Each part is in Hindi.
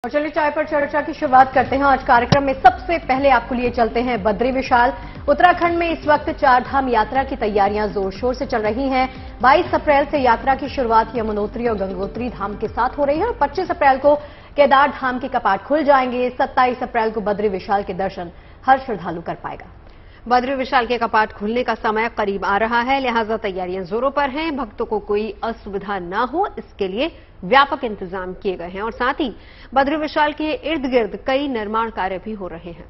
और चलिए चाय पर चर्चा की शुरुआत करते हैं। आज कार्यक्रम में सबसे पहले आपको लिए चलते हैं बद्री विशाल। उत्तराखंड में इस वक्त चार धाम यात्रा की तैयारियां जोर शोर से चल रही हैं। 22 अप्रैल से यात्रा की शुरुआत यमुनोत्री और गंगोत्री धाम के साथ हो रही है और 25 अप्रैल को केदार धाम के कपाट खुल जाएंगे। 27 अप्रैल को बद्री विशाल के दर्शन हर श्रद्धालु कर पाएगा। बद्री विशाल के कपाट खुलने का समय करीब आ रहा है, लिहाजा तैयारियां जोरों पर हैं। भक्तों को कोई असुविधा न हो, इसके लिए व्यापक इंतजाम किए गए हैं और साथ ही बद्री विशाल के इर्द गिर्द कई निर्माण कार्य भी हो रहे हैं।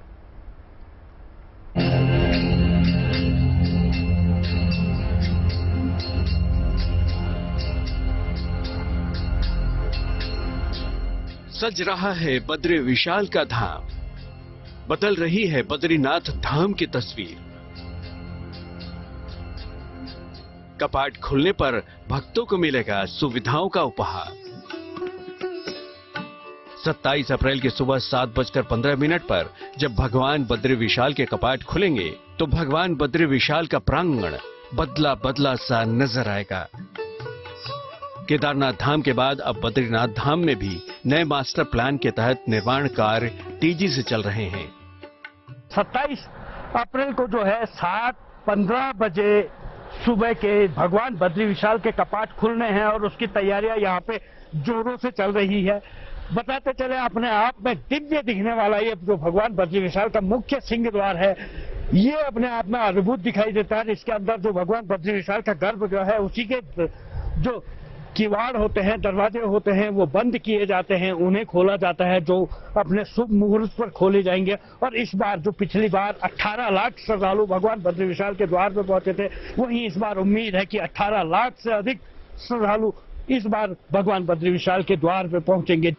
सज रहा है बद्री विशाल का धाम, बदल रही है बद्रीनाथ धाम की तस्वीर। कपाट खुलने पर भक्तों को मिलेगा सुविधाओं का उपहार। 27 अप्रैल की सुबह 7:15 पर जब भगवान बद्री विशाल के कपाट खुलेंगे तो भगवान बद्री विशाल का प्रांगण बदला बदला सा नजर आएगा। केदारनाथ धाम के बाद अब बद्रीनाथ धाम में भी नए मास्टर प्लान के तहत निर्माण कार्य तेजी से चल रहे हैं। 27 अप्रैल को जो है 7:15 बजे सुबह के भगवान बद्री विशाल के कपाट खुलने हैं और उसकी तैयारियां यहाँ पे जोरों से चल रही है। बताते चले अपने आप में दिव्य दिखने वाला ये जो भगवान बद्री विशाल का मुख्य सिंह द्वार है, ये अपने आप में अद्भुत दिखाई देता है। इसके अंदर जो भगवान बद्री विशाल का गर्भ जो है उसी के जो किवाड़ होते हैं, दरवाजे होते हैं, वो बंद किए जाते हैं, उन्हें खोला जाता है जो अपने शुभ मुहूर्त पर खोले जाएंगे। और इस बार जो पिछली बार 18 लाख श्रद्धालु भगवान बद्री विशाल के द्वार पर पहुंचे थे, वहीं इस बार उम्मीद है कि 18 लाख से अधिक श्रद्धालु इस बार भगवान बद्री विशाल के द्वार पर पहुंचेंगे।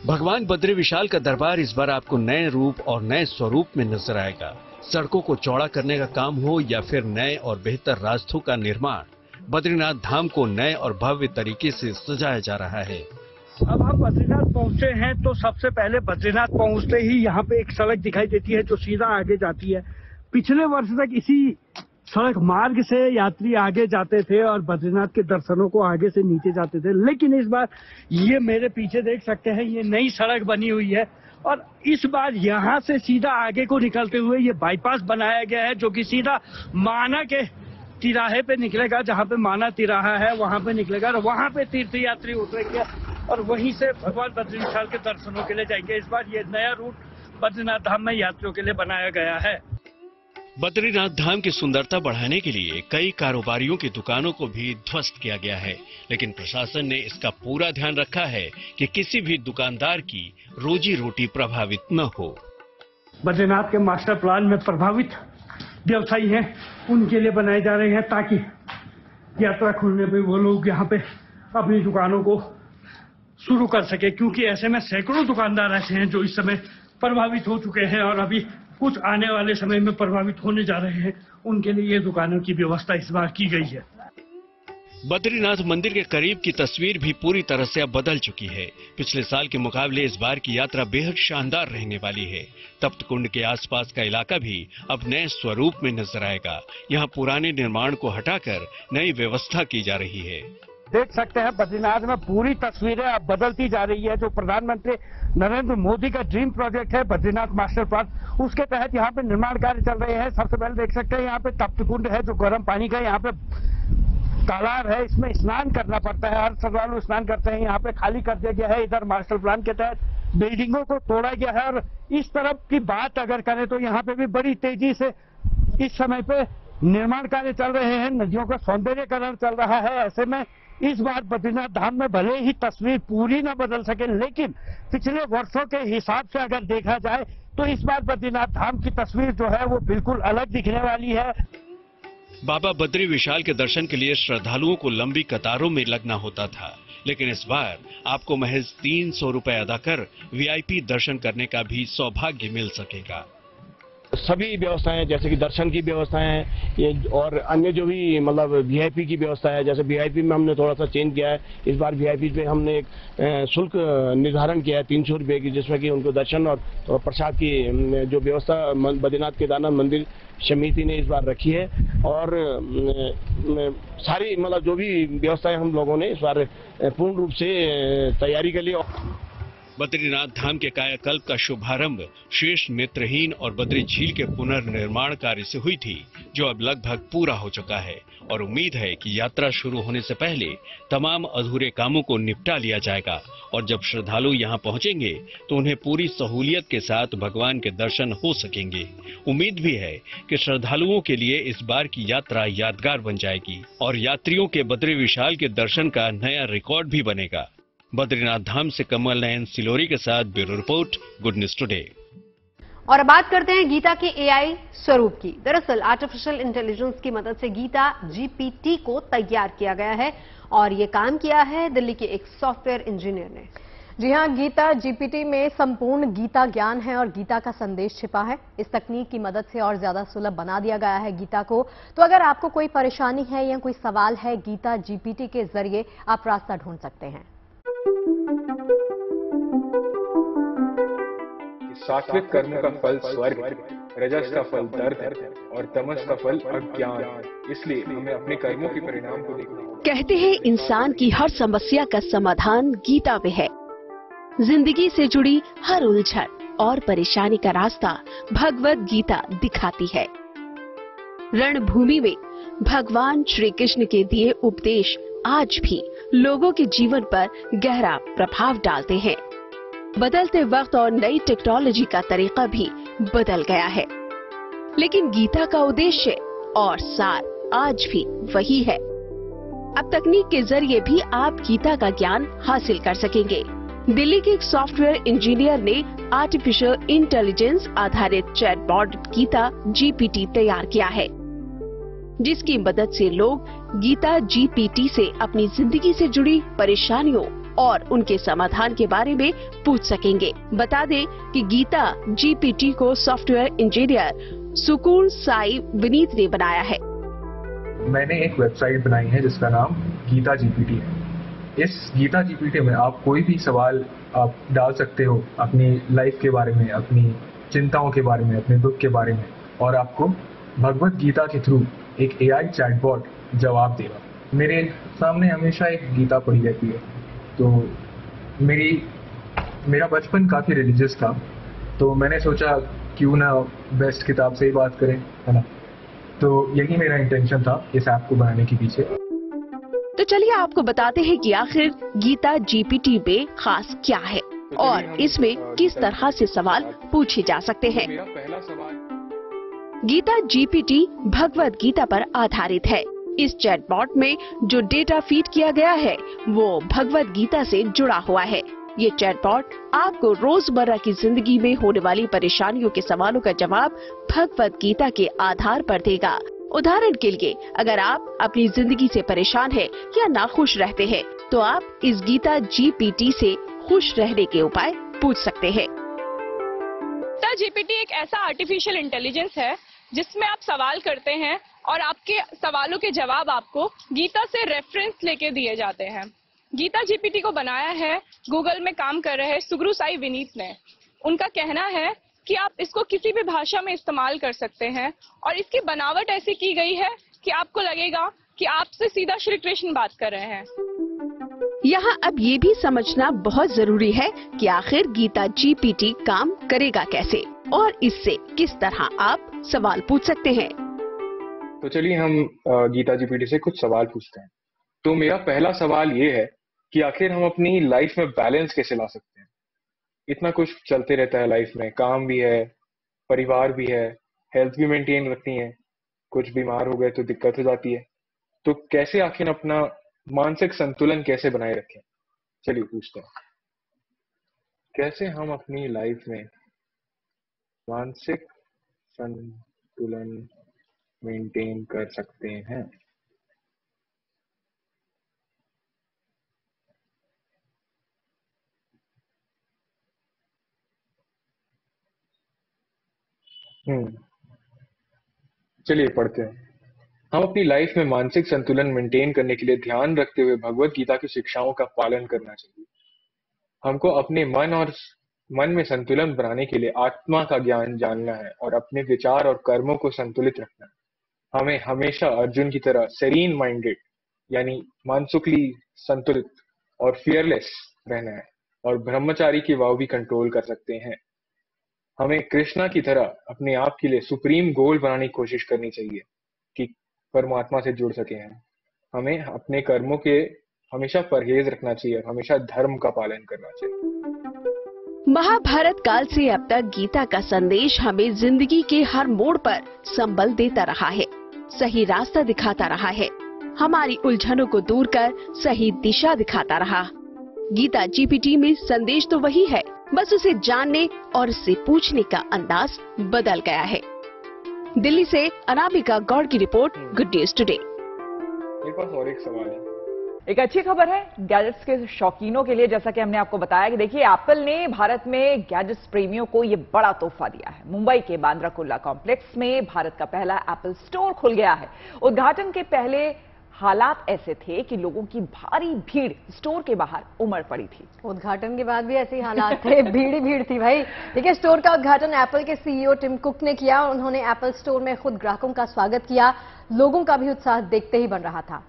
भगवान बद्री विशाल का दरबार इस बार आपको नए रूप और नए स्वरूप में नजर आएगा। सड़कों को चौड़ा करने का काम हो या फिर नए और बेहतर रास्तों का निर्माण, बद्रीनाथ धाम को नए और भव्य तरीके से सजाया जा रहा है। अब हम बद्रीनाथ पहुंचे हैं तो सबसे पहले बद्रीनाथ पहुंचते ही यहाँ पे एक सड़क दिखाई देती है जो सीधा आगे जाती है। पिछले वर्ष तक इसी सड़क मार्ग से यात्री आगे जाते थे और बद्रीनाथ के दर्शनों को आगे से नीचे जाते थे, लेकिन इस बार ये मेरे पीछे देख सकते हैं, ये नई सड़क बनी हुई है और इस बार यहाँ से सीधा आगे को निकलते हुए ये बाईपास बनाया गया है जो कि सीधा माना के तिराहे पे निकलेगा। जहाँ पे माना तिराहा है वहाँ पे निकलेगा और वहाँ पे तीर्थ यात्री उतरेंगे और वहीं से भगवान बद्री विशाल के दर्शनों के लिए जाएंगे। इस बार ये नया रूट बद्रीनाथ धाम में यात्रियों के लिए बनाया गया है। बद्रीनाथ धाम की सुंदरता बढ़ाने के लिए कई कारोबारियों की दुकानों को भी ध्वस्त किया गया है, लेकिन प्रशासन ने इसका पूरा ध्यान रखा है कि किसी भी दुकानदार की रोजी रोटी प्रभावित न हो। बद्रीनाथ के मास्टर प्लान में प्रभावित व्यवसायी हैं उनके लिए बनाए जा रहे हैं ताकि यात्रा खुलने पे वो लोग यहाँ पे अपनी दुकानों को शुरू कर सके, क्योंकि ऐसे में सैकड़ों दुकानदार ऐसे हैं जो इस समय प्रभावित हो चुके हैं और अभी कुछ आने वाले समय में प्रभावित होने जा रहे हैं। उनके लिए ये दुकानों की व्यवस्था इस बार की गई है। बद्रीनाथ मंदिर के करीब की तस्वीर भी पूरी तरह से अब बदल चुकी है। पिछले साल के मुकाबले इस बार की यात्रा बेहद शानदार रहने वाली है। तप्त कुंड के आसपास का इलाका भी अब नए स्वरूप में नजर आएगा। यहाँ पुराने निर्माण को हटाकर नई व्यवस्था की जा रही है। देख सकते हैं बद्रीनाथ में पूरी तस्वीरें अब बदलती जा रही है। जो प्रधानमंत्री नरेंद्र मोदी का ड्रीम प्रोजेक्ट है बद्रीनाथ मास्टर प्लान, उसके तहत यहाँ पे निर्माण कार्य चल रहे हैं। सबसे पहले देख सकते हैं यहाँ पे तप्त कुंड है जो गर्म पानी का यहाँ पे तालाब है, इसमें स्नान करना पड़ता है। हर श्रद्धालु स्नान करते हैं। यहाँ पे खाली कर दिया गया है। इधर मास्टर प्लान के तहत बिल्डिंगों को तोड़ा गया है और इस तरफ की बात अगर करें तो यहाँ पे भी बड़ी तेजी से इस समय पे निर्माण कार्य चल रहे हैं। नदियों का सौंदर्यीकरण चल रहा है। ऐसे में इस बार बद्रीनाथ धाम में भले ही तस्वीर पूरी न बदल सके, लेकिन पिछले वर्षों के हिसाब से अगर देखा जाए तो इस बार बद्रीनाथ धाम की तस्वीर जो है वो बिल्कुल अलग दिखने वाली है। बाबा बद्री विशाल के दर्शन के लिए श्रद्धालुओं को लंबी कतारों में लगना होता था, लेकिन इस बार आपको महज 300 रुपए अदा कर वीआईपी दर्शन करने का भी सौभाग्य मिल सकेगा। सभी व्यवस्थाएं जैसे कि दर्शन की व्यवस्थाएं ये और अन्य जो भी मतलब वीआईपी की व्यवस्था है, जैसे वीआईपी में हमने थोड़ा सा चेंज किया है। इस बार वीआईपी पे हमने एक शुल्क निर्धारण किया है 300 रुपये की, जिसमें कि उनको दर्शन और प्रसाद की जो व्यवस्था बद्रीनाथ केदारनाथ मंदिर समिति ने इस बार रखी है। और सारी मतलब जो भी व्यवस्थाएं हम लोगों ने इस बार पूर्ण रूप से तैयारी के लिए बद्रीनाथ धाम के कायाकल्प का शुभारंभ शेष नेत्रहीन और बद्री झील के पुनर्निर्माण कार्य से हुई थी, जो अब लगभग पूरा हो चुका है और उम्मीद है कि यात्रा शुरू होने से पहले तमाम अधूरे कामों को निपटा लिया जाएगा और जब श्रद्धालु यहां पहुंचेंगे तो उन्हें पूरी सहूलियत के साथ भगवान के दर्शन हो सकेंगे। उम्मीद भी है कि श्रद्धालुओं के लिए इस बार की यात्रा यादगार बन जाएगी और यात्रियों के बद्री विशाल के दर्शन का नया रिकॉर्ड भी बनेगा। बद्रीनाथ धाम से कमल नयन सिलोरी के साथ bureau report, good news today. और अब बात करते हैं गीता के एआई स्वरूप की। दरअसल आर्टिफिशियल इंटेलिजेंस की मदद से गीता जीपीटी को तैयार किया गया है और ये काम किया है दिल्ली के एक सॉफ्टवेयर इंजीनियर ने। जी हां, गीता जीपीटी में संपूर्ण गीता ज्ञान है और गीता का संदेश छिपा है। इस तकनीक की मदद से और ज्यादा सुलभ बना दिया गया है गीता को। तो अगर आपको कोई परेशानी है या कोई सवाल है, गीता जीपीटी के जरिए आप रास्ता ढूंढ सकते हैं। सात्विक कर्मों का फल स्वर्ग, रजस का फल दर्द और तमस का फल अज्ञान। इसलिए हमें अपने कर्मों के परिणाम को देखना होगा। कहते हैं इंसान की हर समस्या का समाधान गीता में है। जिंदगी से जुड़ी हर उलझन और परेशानी का रास्ता भगवत गीता दिखाती है। रणभूमि में भगवान श्री कृष्ण के दिए उपदेश आज भी लोगों के जीवन पर गहरा प्रभाव डालते हैं। बदलते वक्त और नई टेक्नोलॉजी का तरीका भी बदल गया है, लेकिन गीता का उद्देश्य और सार आज भी वही है। अब तकनीक के जरिए भी आप गीता का ज्ञान हासिल कर सकेंगे। दिल्ली के एक सॉफ्टवेयर इंजीनियर ने आर्टिफिशियल इंटेलिजेंस आधारित चैटबॉट गीता जीपीटी तैयार किया है, जिसकी मदद से लोग गीता जीपीटी से अपनी जिंदगी से जुड़ी परेशानियों और उनके समाधान के बारे में पूछ सकेंगे। बता दें कि गीता जीपीटी को सॉफ्टवेयर इंजीनियर सुकून साई विनीत ने बनाया है। मैंने एक वेबसाइट बनाई है जिसका नाम गीता जीपीटी है। इस गीता जीपीटी में आप कोई भी सवाल आप डाल सकते हो अपनी लाइफ के बारे में, अपनी चिंताओं के बारे में, अपने दुख के बारे में, और आपको भगवत गीता के थ्रू एक एआई चैटबॉट जवाब देगा। मेरे सामने हमेशा एक गीता पड़ी रहती है, तो मेरा बचपन काफी रिलीजियस था, तो मैंने सोचा क्यों ना बेस्ट किताब से ही बात करें, है ना। तो यही मेरा इंटेंशन था इस ऐप को बनाने के पीछे। तो चलिए आपको बताते हैं कि आखिर गीता जीपीटी में खास क्या है और इसमें किस तरह से सवाल पूछे जा सकते हैं। मेरा पहला सवाल, गीता जीपीटी भगवत गीता पर आधारित है। इस चैटबॉट में जो डेटा फीड किया गया है वो भगवत गीता से जुड़ा हुआ है। ये चैटबॉट आपको रोजमर्रा की जिंदगी में होने वाली परेशानियों के सवालों का जवाब भगवत गीता के आधार पर देगा। उदाहरण के लिए, अगर आप अपनी जिंदगी से परेशान हैं या नाखुश रहते हैं, तो आप इस गीता जीपीटी से खुश रहने के उपाय पूछ सकते हैं। गीता जीपीटी एक ऐसा आर्टिफिशियल इंटेलिजेंस है जिसमें आप सवाल करते हैं और आपके सवालों के जवाब आपको गीता से रेफरेंस लेके दिए जाते हैं। गीता जीपीटी को बनाया है गूगल में काम कर रहे सुकून साई विनीत ने। उनका कहना है कि आप इसको किसी भी भाषा में इस्तेमाल कर सकते हैं और इसकी बनावट ऐसी की गई है कि आपको लगेगा कि आपसे सीधा श्री कृष्ण बात कर रहे हैं। यहाँ अब ये भी समझना बहुत जरूरी है कि आखिर गीता जीपीटी काम करेगा कैसे और इससे किस तरह आप सवाल पूछ सकते हैं। तो चलिए हम गीता जीपीटी से कुछ सवाल पूछते हैं। तो मेरा पहला सवाल ये है कि आखिर हम अपनी लाइफ में बैलेंस कैसे ला सकते हैं। इतना कुछ चलते रहता है लाइफ में, काम भी है, परिवार भी है, हेल्थ भी मेंटेन रखती है, कुछ बीमार हो गए तो दिक्कत हो जाती है। तो कैसे आखिर अपना मानसिक संतुलन कैसे बनाए रखें, चलिए पूछते हैं। कैसे हम अपनी लाइफ में मानसिक संतुलन मेंटेन कर सकते हैं। चलिए पढ़ते हैं। हम अपनी लाइफ में मानसिक संतुलन मेंटेन करने के लिए ध्यान रखते हुए भगवत गीता की शिक्षाओं का पालन करना चाहिए। हमको अपने मन में संतुलन बनाने के लिए आत्मा का ज्ञान जानना है और अपने विचार और कर्मों को संतुलित रखना है। हमें हमेशा अर्जुन की तरह सेरीन माइंडेड यानी मानसिकली संतुलित और फियरलेस रहना है। और ब्रह्मचारी की वाव भी कंट्रोल कर सकते हैं। हमें कृष्णा की तरह अपने आप के लिए सुप्रीम गोल बनाने की कोशिश करनी चाहिए कि परमात्मा से जुड़ सके हम। हमें अपने कर्मों के हमेशा परहेज रखना चाहिए, हमेशा धर्म का पालन करना चाहिए। महाभारत काल से अब तक गीता का संदेश हमें जिंदगी के हर मोड़ पर संबल देता रहा है, सही रास्ता दिखाता रहा है, हमारी उलझनों को दूर कर सही दिशा दिखाता रहा। गीता जीपीटी में संदेश तो वही है, बस उसे जानने और उससे पूछने का अंदाज बदल गया है। दिल्ली से अनामिका गौड़ की रिपोर्ट, गुड न्यूज टुडे। मेरे पास और एक सवाल है। एक अच्छी खबर है गैजेट्स के शौकीनों के लिए। जैसा कि हमने आपको बताया कि देखिए एप्पल ने भारत में गैजेट्स प्रेमियों को ये बड़ा तोहफा दिया है। मुंबई के बांद्रा कुर्ला कॉम्प्लेक्स में भारत का पहला एप्पल स्टोर खुल गया है। उद्घाटन के पहले हालात ऐसे थे कि लोगों की भारी भीड़ स्टोर के बाहर उमड़ पड़ी थी। उद्घाटन के बाद भी ऐसे ही हालात थे, भीड़ ही भीड़ थी भाई। देखिए, स्टोर का उद्घाटन एप्पल के सीईओ टिम कुक ने किया। उन्होंने एप्पल स्टोर में खुद ग्राहकों का स्वागत किया। लोगों का भी उत्साह देखते ही बन रहा था।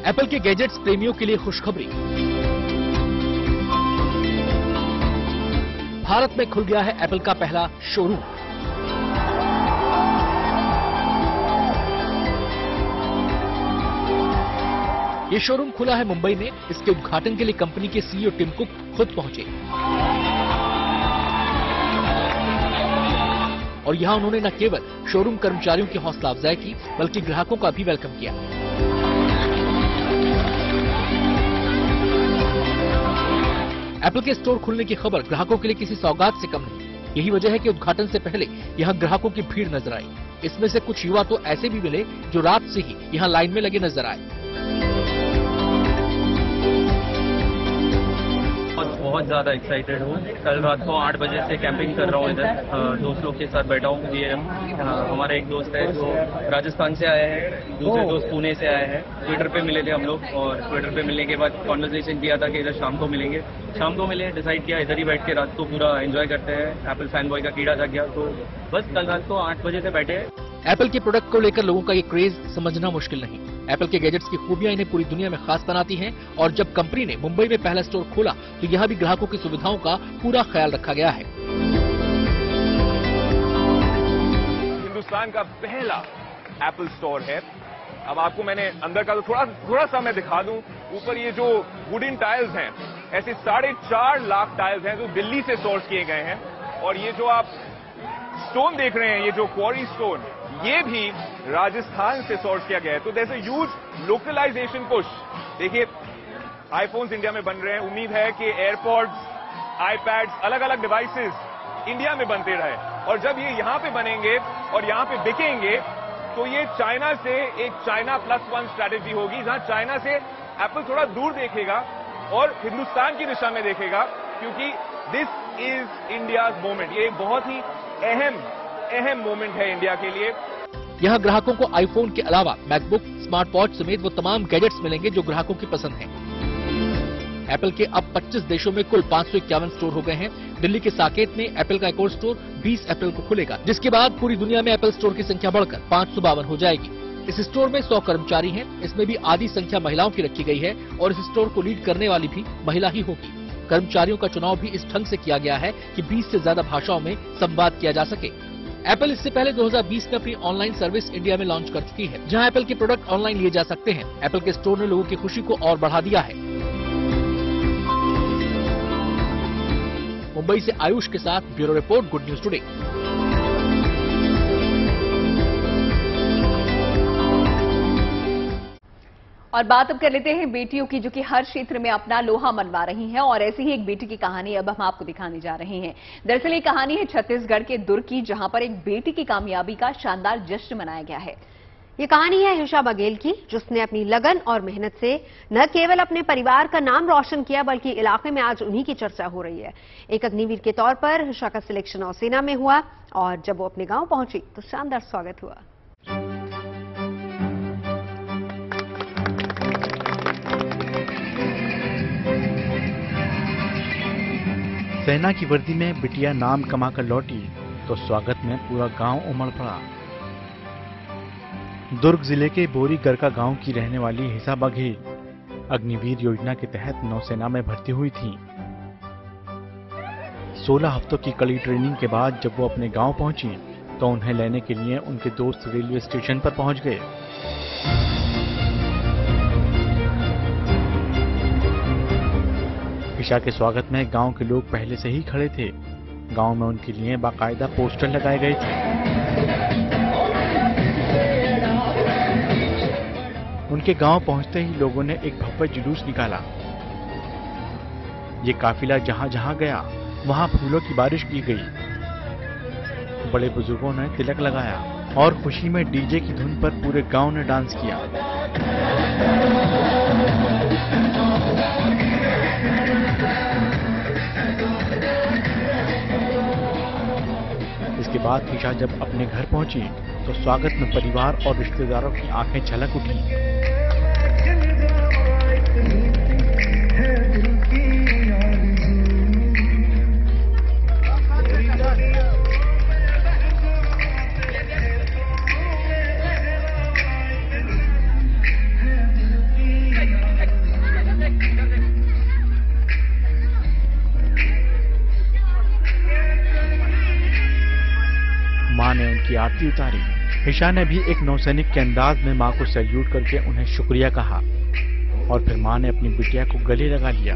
एप्पल के गैजेट्स प्रेमियों के लिए खुशखबरी। भारत में खुल गया है एप्पल का पहला शोरूम। ये शोरूम खुला है मुंबई में। इसके उद्घाटन के लिए कंपनी के सीईओ टिम कुक खुद पहुंचे और यहां उन्होंने न केवल शोरूम कर्मचारियों की हौसला अफजाई की, बल्कि ग्राहकों का भी वेलकम किया। एप्पल के स्टोर खुलने की खबर ग्राहकों के लिए किसी सौगात से कम नहीं। यही वजह है कि उद्घाटन से पहले यहां ग्राहकों की भीड़ नजर आई। इसमें से कुछ युवा तो ऐसे भी मिले जो रात से ही यहां लाइन में लगे नजर आए। बहुत ज़्यादा एक्साइटेड हूँ। कल रात को 8 बजे से कैंपिंग कर रहा हूँ इधर, दोस्त लोग के साथ बैठा हूँ। ये हमारा एक दोस्त है जो राजस्थान से आया है, दूसरे दोस्त पुणे से आए हैं। ट्विटर पे मिले थे हम लोग और ट्विटर पे मिलने के बाद कॉन्वर्सेशन किया था कि इधर शाम को मिलेंगे। शाम को मिले, डिसाइड किया इधर ही बैठ के रात को पूरा एंजॉय करते हैं। एप्पल फैन बॉय का कीड़ा जाग गया, तो बस कल रात को 8 बजे से बैठे हैं। एप्पल के प्रोडक्ट को लेकर लोगों का ये क्रेज समझना मुश्किल नहीं। एप्पल के गैजेट्स की खूबियां इन्हें पूरी दुनिया में खास बनाती हैं और जब कंपनी ने मुंबई में पहला स्टोर खोला तो यहाँ भी ग्राहकों की सुविधाओं का पूरा ख्याल रखा गया है। हिंदुस्तान का पहला एप्पल स्टोर है। अब आपको मैंने अंदर का तो थोड़ा सा मैं दिखा दूं। ऊपर ये जो वुडन टाइल्स हैं, ऐसे 4.5 लाख टाइल्स हैं जो दिल्ली से सोर्स किए गए हैं। और ये जो आप स्टोन देख रहे हैं, ये जो क्वारी स्टोन, ये भी राजस्थान से सोर्स किया गया है। तो there is a huge localization push. देखिए, आईफोन्स इंडिया में बन रहे हैं। उम्मीद है कि एयरपॉड्स, आईपैड्स, अलग अलग डिवाइसेस इंडिया में बनते रहे और जब ये यहां पे बनेंगे और यहां पे बिकेंगे तो ये चाइना से एक चाइना +1 स्ट्रैटेजी होगी, जहां चाइना से एप्पल थोड़ा दूर देखेगा और हिंदुस्तान की दिशा में देखेगा, क्योंकि दिस इज इंडियाज मोमेंट। ये एक बहुत ही अहम मोमेंट है इंडिया के लिए। यहाँ ग्राहकों को आईफोन के अलावा मैकबुक, स्मार्ट वॉच समेत वो तमाम गैजेट्स मिलेंगे जो ग्राहकों की पसंद हैं। एप्पल के अब 25 देशों में कुल 551 स्टोर हो गए हैं। दिल्ली के साकेत में एप्पल का एक और स्टोर 20 अप्रैल को खुलेगा, जिसके बाद पूरी दुनिया में एप्पल स्टोर की संख्या बढ़कर 552 हो जाएगी। इस स्टोर में 100 कर्मचारी हैं। इसमें भी आधी संख्या महिलाओं की रखी गई है और इस स्टोर को लीड करने वाली भी महिला ही होगी। कर्मचारियों का चुनाव भी इस ढंग से किया गया है कि 20 से ज्यादा भाषाओं में संवाद किया जा सके। एप्पल इससे पहले 2020 में अपनी ऑनलाइन सर्विस इंडिया में लॉन्च कर चुकी है, जहां एप्पल के प्रोडक्ट ऑनलाइन लिए जा सकते हैं। एप्पल के स्टोर ने लोगों की खुशी को और बढ़ा दिया है। मुंबई से आयुष के साथ bureau report, good news today. और बात अब कर लेते हैं बेटियों की, जो कि हर क्षेत्र में अपना लोहा मनवा रही हैं और ऐसी ही एक बेटी की कहानी अब हम आपको दिखाने जा रहे हैं। दरअसल ये कहानी है छत्तीसगढ़ के दुर्ग की, जहां पर एक बेटी की कामयाबी का शानदार जश्न मनाया गया है। ये कहानी है हिषा बघेल की, जिसने अपनी लगन और मेहनत से न केवल अपने परिवार का नाम रोशन किया, बल्कि इलाके में आज उन्हीं की चर्चा हो रही है। एक अग्निवीर के तौर पर हिषा का सिलेक्शन नौसेना में हुआ और जब वो अपने गांव पहुंची तो शानदार स्वागत हुआ। सेना की वर्दी में बिटिया नाम कमाकर लौटी तो स्वागत में पूरा गांव उमड़ पड़ा। दुर्ग जिले के बोरी गरका गांव की रहने वाली हिसा बघेल अग्निवीर योजना के तहत नौसेना में भर्ती हुई थी। 16 हफ्तों की कड़ी ट्रेनिंग के बाद जब वो अपने गांव पहुंची तो उन्हें लेने के लिए उनके दोस्त रेलवे स्टेशन पर पहुंच गए। हिसा के स्वागत में गांव के लोग पहले से ही खड़े थे। गांव में उनके लिए बाकायदा पोस्टर लगाए गए थे। उनके गांव पहुंचते ही लोगों ने एक भव्य जुलूस निकाला। ये काफिला जहां जहां गया वहां फूलों की बारिश की गई। बड़े बुजुर्गों ने तिलक लगाया और खुशी में डीजे की धुन पर पूरे गांव ने डांस किया। इसके बाद हिसा जब अपने घर पहुंची तो स्वागत में परिवार और रिश्तेदारों की आंखें छलक उठी। मां ने उनकी आरती उतारी। हिसा ने भी एक नौसैनिक के अंदाज में मां को सैल्यूट करके उन्हें शुक्रिया कहा और फिर मां ने अपनी बिटिया को गले लगा लिया।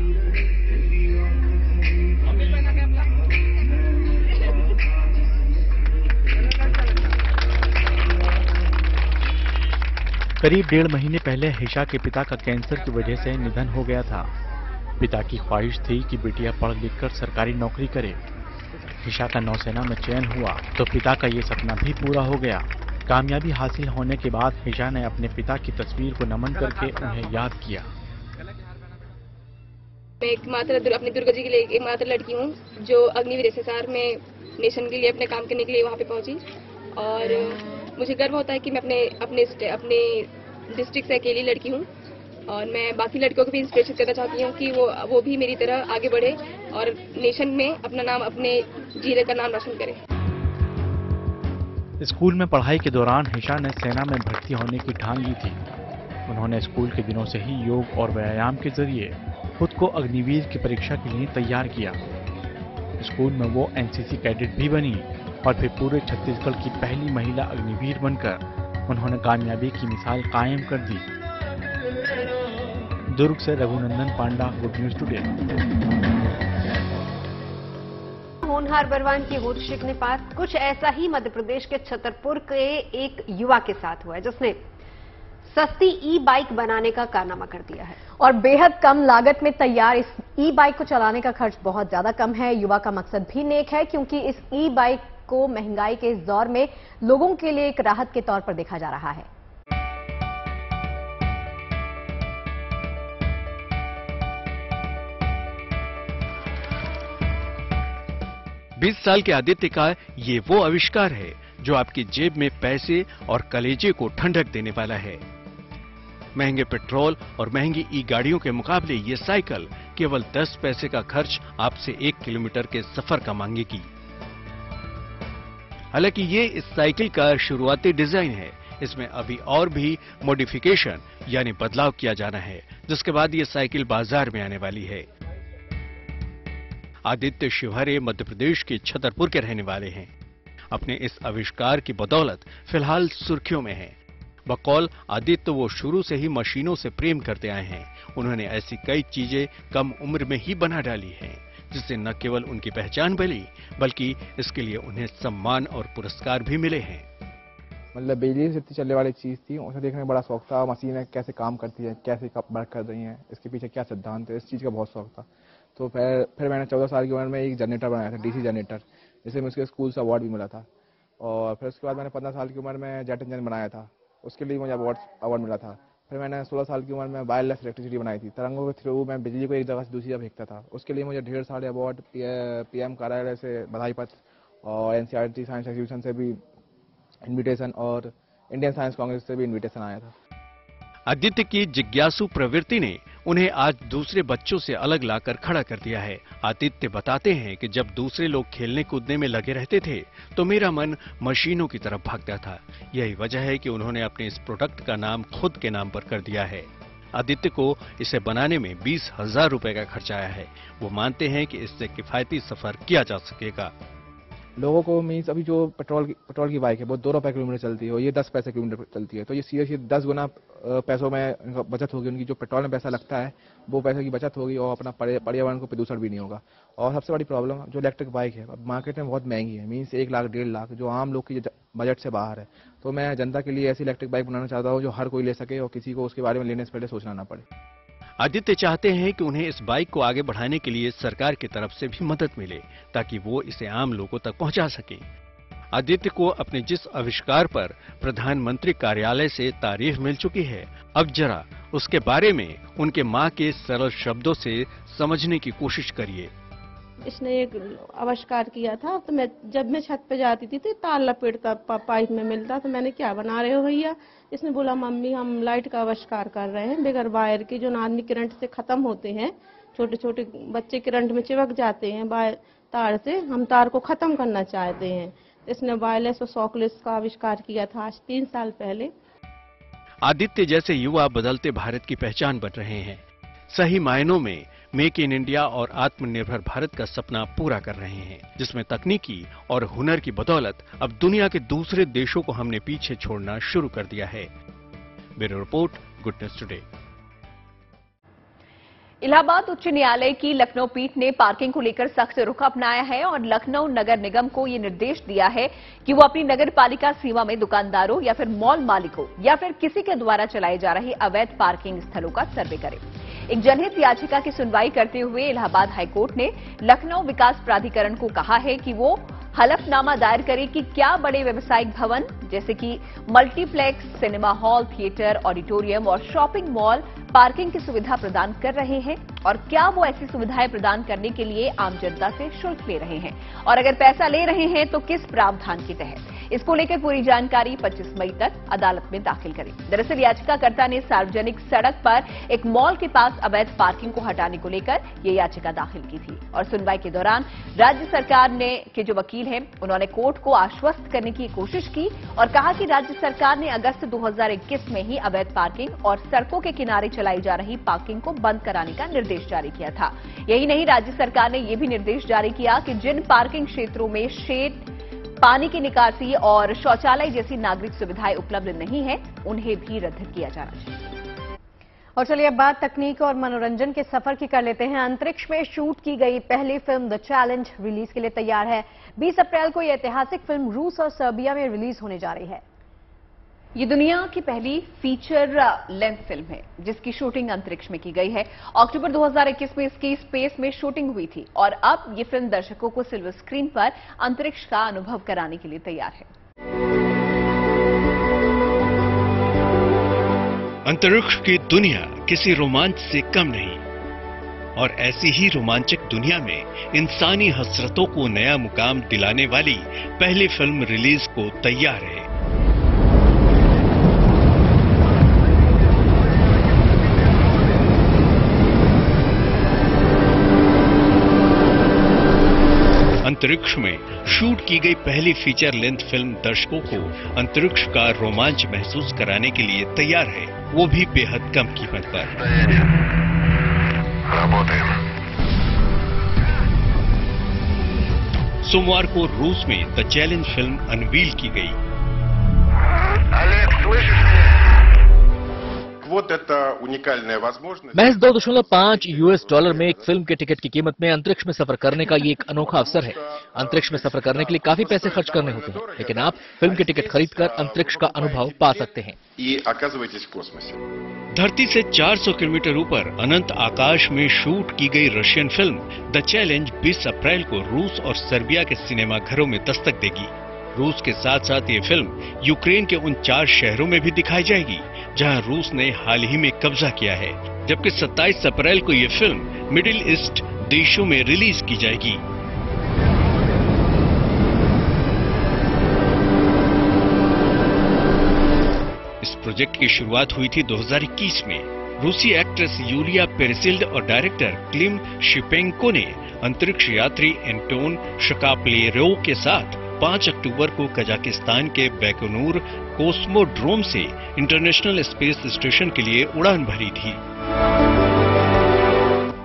करीब 1.5 महीने पहले हिसा के पिता का कैंसर की वजह से निधन हो गया था। पिता की ख्वाहिश थी कि बिटिया पढ़ लिख कर सरकारी नौकरी करे। हिसा का नौसेना में चयन हुआ तो पिता का ये सपना भी पूरा हो गया। कामयाबी हासिल होने के बाद हिसा ने अपने पिता की तस्वीर को नमन करके उन्हें याद किया। मैं अपनी दुर्गा जी के लिए एकमात्र लड़की हूँ जो अग्निवीर एसएसआर में नेशन के लिए अपने काम करने के लिए वहाँ पे पहुँची और मुझे गर्व होता है कि मैं अपने डिस्ट्रिक्ट से अकेली लड़की हूँ और मैं बाकी लड़कियों को भी इंस्पिरेशन करना चाहती हूँ कि वो भी मेरी तरह आगे बढ़े और नेशन में अपना नाम, अपने जिले का नाम रोशन करे। स्कूल में पढ़ाई के दौरान हिसा ने सेना में भर्ती होने की ठान ली थी। उन्होंने स्कूल के दिनों से ही योग और व्यायाम के जरिए खुद को अग्निवीर की परीक्षा के लिए तैयार किया। स्कूल में वो एनसीसी कैडेट भी बनी और फिर पूरे छत्तीसगढ़ की पहली महिला अग्निवीर बनकर उन्होंने कामयाबी की मिसाल कायम कर दी। दुर्ग से रघुनंदन पांडा, गुड न्यूज टुडे। होनहार बलवान की होठ शिकने पास कुछ ऐसा ही मध्य प्रदेश के छतरपुर के एक युवा के साथ हुआ है जिसने सस्ती ई बाइक बनाने का कारनामा कर दिया है और बेहद कम लागत में तैयार इस ई बाइक को चलाने का खर्च बहुत ज्यादा कम है। युवा का मकसद भी नेक है क्योंकि इस ई बाइक को महंगाई के इस दौर में लोगों के लिए एक राहत के तौर पर देखा जा रहा है। 20 साल के आदित्य का ये वो आविष्कार है जो आपकी जेब में पैसे और कलेजे को ठंडक देने वाला है। महंगे पेट्रोल और महंगी ई गाड़ियों के मुकाबले ये साइकिल केवल 10 पैसे का खर्च आपसे 1 किलोमीटर के सफर का मांगेगी। हालांकि ये इस साइकिल का शुरुआती डिजाइन है। इसमें अभी और भी मॉडिफिकेशन यानी बदलाव किया जाना है, जिसके बाद ये साइकिल बाजार में आने वाली है। आदित्य शिवहरे मध्य प्रदेश के छतरपुर के रहने वाले हैं। अपने इस आविष्कार की बदौलत फिलहाल सुर्खियों में हैं। बकौल आदित्य वो शुरू से ही मशीनों से प्रेम करते आए हैं। उन्होंने ऐसी कई चीजें कम उम्र में ही बना डाली हैं, जिससे न केवल उनकी पहचान बनी बल्कि इसके लिए उन्हें सम्मान और पुरस्कार भी मिले हैं। मतलब बिजली से चलने वाली चीज थी, उसे देखने में बड़ा शौक था। मशीनें कैसे काम करती है, कैसे वर्क कर रही हैं, इसके पीछे क्या सिद्धांत है, इस चीज का बहुत शौक था। तो फिर मैंने 14 साल की उम्र में एक जनरेटर बनाया था, डीसी जनरेटर, जिससे मुझे स्कूल से अवार्ड भी मिला था। और फिर उसके बाद मैंने 15 साल की उम्र में जेट इंजन बनाया था, उसके लिए मुझे अवार्ड मिला था। फिर मैंने 16 साल की उम्र में वायरलेस इलेक्ट्रिसिटी बनाई थी, तरंगों के थ्रू मैं बिजली को एक जगह से दूसरी जगह भेजता था। उसके लिए मुझे ढेर सारे अवार्ड पीएम कार्यालय से बधाई पत्र और एनसीईआरटी साइंस एग्जीबिशन से भी इन्विटेशन और इंडियन साइंस कांग्रेस से भी इन्विटेशन आया था। आदित्य की जिज्ञासु प्रवृत्ति ने उन्हें आज दूसरे बच्चों से अलग लाकर खड़ा कर दिया है। आदित्य बताते हैं कि जब दूसरे लोग खेलने कूदने में लगे रहते थे तो मेरा मन मशीनों की तरफ भागता था। यही वजह है कि उन्होंने अपने इस प्रोडक्ट का नाम खुद के नाम पर कर दिया है। आदित्य को इसे बनाने में 20,000 रुपए का खर्च आया है। वो मानते हैं कि इससे किफायती सफर किया जा सकेगा। लोगों को मीन्स अभी जो पेट्रोल की बाइक है वो 2 रुपए किलोमीटर चलती है और ये 10 पैसे किलोमीटर चलती है, तो ये सीधे 10 गुना पैसों में इनका बचत होगी। उनकी जो पेट्रोल में पैसा लगता है वो पैसे की बचत होगी और अपना पर्यावरण को प्रदूषण भी नहीं होगा। और सबसे बड़ी प्रॉब्लम जो इलेक्ट्रिक बाइक है अब मार्केट में बहुत महंगी है, मीन्स 1 लाख 1.5 लाख, जो आम लोग की बजट से बाहर है। तो मैं जनता के लिए ऐसी इलेक्ट्रिक बाइक बनाना चाहता हूँ जो हर कोई ले सके और किसी को उसके बारे में लेने से पहले सोचना ना पड़े। आदित्य चाहते हैं कि उन्हें इस बाइक को आगे बढ़ाने के लिए सरकार की तरफ से भी मदद मिले ताकि वो इसे आम लोगों तक पहुंचा सके। आदित्य को अपने जिस आविष्कार पर प्रधानमंत्री कार्यालय से तारीफ मिल चुकी है, अब जरा उसके बारे में उनके मां के सरल शब्दों से समझने की कोशिश करिए। इसने एक आविष्कार किया था, तो जब मैं छत पे जाती थी तो तार लपेटता पाइप में मिलता, तो मैंने क्या बना रहे हो भैया? इसने बोला मम्मी हम लाइट का आविष्कार कर रहे हैं बगैर वायर के, जो आदमी करंट से खत्म होते हैं, छोटे छोटे बच्चे करंट में चिपक जाते हैं तार से, हम तार को खत्म करना चाहते हैं। इसने वायरलेस और शॉकलेस का आविष्कार किया था आज 3 साल पहले। आदित्य जैसे युवा बदलते भारत की पहचान बन रहे हैं। सही मायनों में मेक इन इंडिया और आत्मनिर्भर भारत का सपना पूरा कर रहे हैं, जिसमें तकनीकी और हुनर की बदौलत अब दुनिया के दूसरे देशों को हमने पीछे छोड़ना शुरू कर दिया है। Bureau report, good news today. Allahabad उच्च न्यायालय की लखनऊ पीठ ने पार्किंग को लेकर सख्त रुख अपनाया है और लखनऊ नगर निगम को ये निर्देश दिया है कि वो अपनी नगर पालिका सीमा में दुकानदारों या फिर मॉल मालिकों या फिर किसी के द्वारा चलाए जा रहे अवैध पार्किंग स्थलों का सर्वे करे। एक जनहित याचिका की सुनवाई करते हुए इलाहाबाद हाईकोर्ट ने लखनऊ विकास प्राधिकरण को कहा है कि वो हलफनामा दायर करे कि क्या बड़े व्यवसायिक भवन जैसे कि multiplex, cinema hall, theatre, auditorium और शॉपिंग मॉल पार्किंग की सुविधा प्रदान कर रहे हैं और क्या वो ऐसी सुविधाएं प्रदान करने के लिए आम जनता से शुल्क ले रहे हैं और अगर पैसा ले रहे हैं तो किस प्रावधान के तहत। इसको लेकर पूरी जानकारी 25 मई तक अदालत में दाखिल करें। दरअसल याचिकाकर्ता ने सार्वजनिक सड़क पर एक मॉल के पास अवैध पार्किंग को हटाने को लेकर ये याचिका दाखिल की थी और सुनवाई के दौरान राज्य सरकार के जो वकील हैं उन्होंने कोर्ट को आश्वस्त करने की कोशिश की और कहा कि राज्य सरकार ने अगस्त 2021 में ही अवैध पार्किंग और सड़कों के किनारे चलाई जा रही पार्किंग को बंद कराने का निर्देश जारी किया था। यही नहीं, राज्य सरकार ने यह भी निर्देश जारी किया कि जिन पार्किंग क्षेत्रों में शेड, पानी की निकासी और शौचालय जैसी नागरिक सुविधाएं उपलब्ध नहीं है उन्हें भी रद्द किया जाना चाहिए। और चलिए अब बात तकनीक और मनोरंजन के सफर की कर लेते हैं। अंतरिक्ष में शूट की गई पहली फिल्म द चैलेंज रिलीज के लिए तैयार है। 20 अप्रैल को यह ऐतिहासिक फिल्म रूस और सर्बिया में रिलीज होने जा रही है। ये दुनिया की पहली फीचर लेंथ फिल्म है जिसकी शूटिंग अंतरिक्ष में की गई है। अक्टूबर 2021 में इसकी स्पेस में शूटिंग हुई थी और अब ये फिल्म दर्शकों को सिल्वर स्क्रीन पर अंतरिक्ष का अनुभव कराने के लिए तैयार है। अंतरिक्ष की दुनिया किसी रोमांच से कम नहीं और ऐसी ही रोमांचक दुनिया में इंसानी हसरतों को नया मुकाम दिलाने वाली पहली फिल्म रिलीज को तैयार है। अंतरिक्ष में शूट की गई पहली फीचर लेंथ फिल्म दर्शकों को अंतरिक्ष का रोमांच महसूस कराने के लिए तैयार है, वो भी बेहद कम कीमत पर। सोमवार को रूस में द चैलेंज फिल्म अनवील की गई। महज 2.5 US डॉलर में एक फिल्म के टिकट की कीमत में अंतरिक्ष में सफर करने का ये एक अनोखा अवसर है। अंतरिक्ष में सफर करने के लिए काफी पैसे खर्च करने होते हैं, लेकिन आप फिल्म के टिकट खरीदकर अंतरिक्ष का अनुभव पा सकते हैं। धरती से 400 किलोमीटर ऊपर अनंत आकाश में शूट की गई रशियन फिल्म द चैलेंज 20 अप्रैल को रूस और सर्बिया के सिनेमाघरों में दस्तक देगी। रूस के साथ साथ ये फिल्म यूक्रेन के उन 4 शहरों में भी दिखाई जाएगी जहां रूस ने हाल ही में कब्जा किया है, जबकि 27 अप्रैल को ये फिल्म मिडिल ईस्ट देशों में रिलीज की जाएगी। इस प्रोजेक्ट की शुरुआत हुई थी 2021 में। रूसी एक्ट्रेस यूलिया पेरेसिल्ड और डायरेक्टर क्लिम शिपेंको ने अंतरिक्ष यात्री एंटोन शकाप्लेरोव के साथ 5 अक्टूबर को कजाकिस्तान के बैकोनूर कोस्मोड्रोम से इंटरनेशनल स्पेस स्टेशन के लिए उड़ान भरी थी।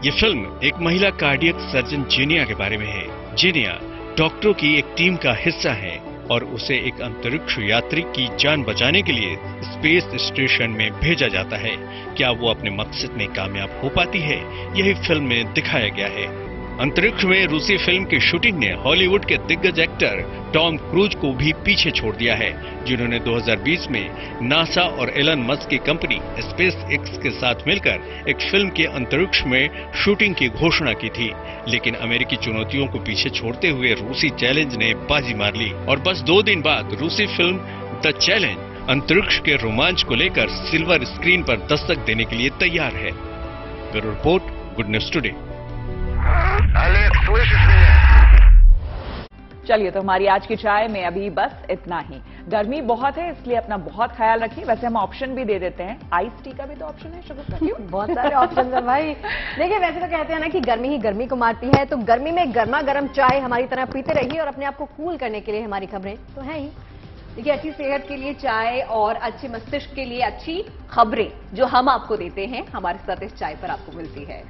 ये फिल्म एक महिला कार्डियक सर्जन जीनिया के बारे में है। जीनिया डॉक्टरों की एक टीम का हिस्सा है और उसे एक अंतरिक्ष यात्री की जान बचाने के लिए स्पेस स्टेशन में भेजा जाता है। क्या वो अपने मकसद में कामयाब हो पाती है, यही फिल्म में दिखाया गया है। अंतरिक्ष में रूसी फिल्म की शूटिंग ने हॉलीवुड के दिग्गज एक्टर टॉम क्रूज को भी पीछे छोड़ दिया है, जिन्होंने 2020 में नासा और एलन मस्क की कंपनी स्पेस एक्स के साथ मिलकर एक फिल्म के अंतरिक्ष में शूटिंग की घोषणा की थी। लेकिन अमेरिकी चुनौतियों को पीछे छोड़ते हुए रूसी चैलेंज ने बाजी मार ली और बस 2 दिन बाद रूसी फिल्म द चैलेंज अंतरिक्ष के रोमांच को लेकर सिल्वर स्क्रीन पर दस्तक देने के लिए तैयार है। Bureau report, good news today. चलिए, तो हमारी आज की चाय में अभी बस इतना ही। गर्मी बहुत है, इसलिए अपना बहुत ख्याल रखिए। वैसे हम ऑप्शन भी दे देते हैं, आइस टी का भी तो ऑप्शन है शगुफ्ता। क्यों? बहुत सारे ऑप्शन है भाई। देखिए, वैसे तो कहते हैं ना कि गर्मी ही गर्मी को मारती है, तो गर्मी में गर्मा गर्म चाय हमारी तरह पीते रहिए और अपने आप को कूल करने के लिए हमारी खबरें तो हैं ही। देखिए, अच्छी सेहत के लिए चाय और अच्छे मस्तिष्क के लिए अच्छी खबरें जो हम आपको देते हैं, हमारे साथ इस चाय पर आपको मिलती है।